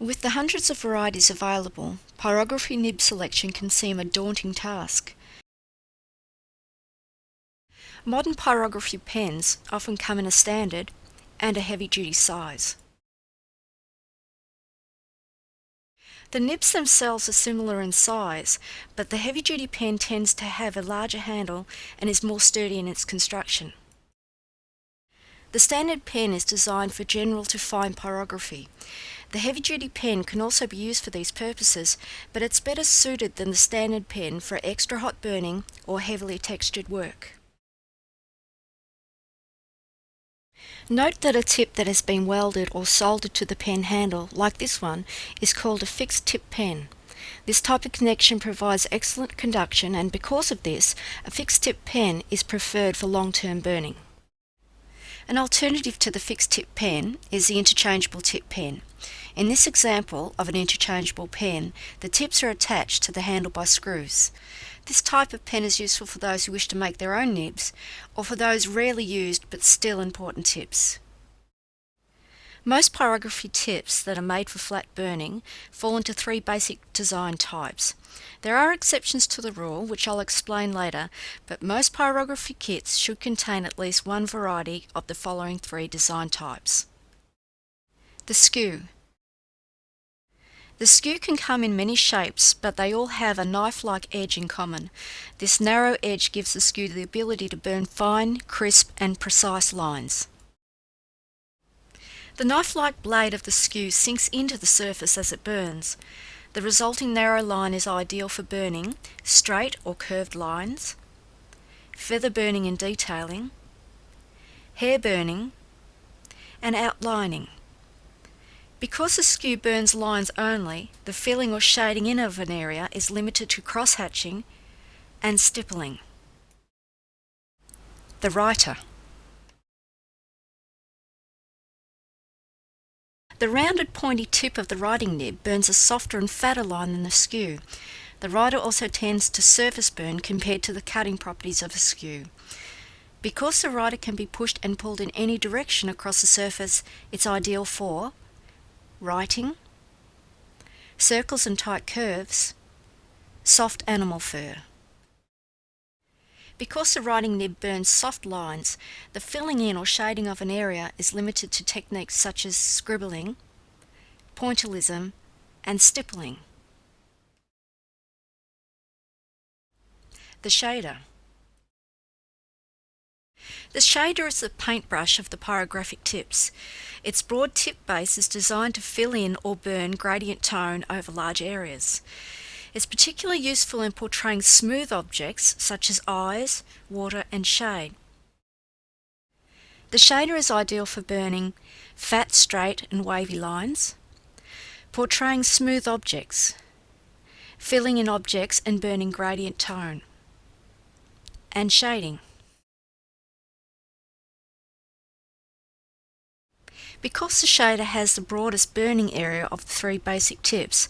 With the hundreds of varieties available, pyrography nib selection can seem a daunting task. Modern pyrography pens often come in a standard and a heavy-duty size. The nibs themselves are similar in size, but the heavy-duty pen tends to have a larger handle and is more sturdy in its construction. The standard pen is designed for general to fine pyrography. The heavy-duty pen can also be used for these purposes, but it's better suited than the standard pen for extra hot burning or heavily textured work. Note that a tip that has been welded or soldered to the pen handle, like this one, is called a fixed tip pen. This type of connection provides excellent conduction, and because of this, a fixed tip pen is preferred for long-term burning. An alternative to the fixed tip pen is the interchangeable tip pen. In this example of an interchangeable pen, the tips are attached to the handle by screws. This type of pen is useful for those who wish to make their own nibs, or for those rarely used but still important tips. Most pyrography tips that are made for flat burning fall into three basic design types. There are exceptions to the rule, which I'll explain later, but most pyrography kits should contain at least one variety of the following three design types. The Skew. The Skew can come in many shapes, but they all have a knife-like edge in common. This narrow edge gives the Skew the ability to burn fine, crisp and precise lines. The knife-like blade of the Skew sinks into the surface as it burns. The resulting narrow line is ideal for burning straight or curved lines, feather burning and detailing, hair burning, and outlining. Because the Skew burns lines only, the filling or shading in of an area is limited to cross-hatching and stippling. The Writer. The rounded pointy tip of the writing nib burns a softer and fatter line than the Skew. The Writer also tends to surface burn compared to the cutting properties of a Skew. Because the Writer can be pushed and pulled in any direction across the surface, it's ideal for writing, circles and tight curves, soft animal fur. Because the writing nib burns soft lines, the filling in or shading of an area is limited to techniques such as scribbling, pointillism, and stippling. The Shader. The shader is the paintbrush of the pyrographic tips. Its broad tip base is designed to fill in or burn gradient tone over large areas. It's particularly useful in portraying smooth objects such as eyes, water and shade. The shader is ideal for burning fat, straight and wavy lines, portraying smooth objects, filling in objects and burning gradient tone, and shading. Because the shader has the broadest burning area of the three basic tips,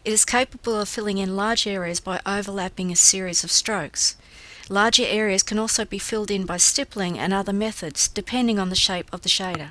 it is capable of filling in large areas by overlapping a series of strokes. Larger areas can also be filled in by stippling and other methods, depending on the shape of the shader.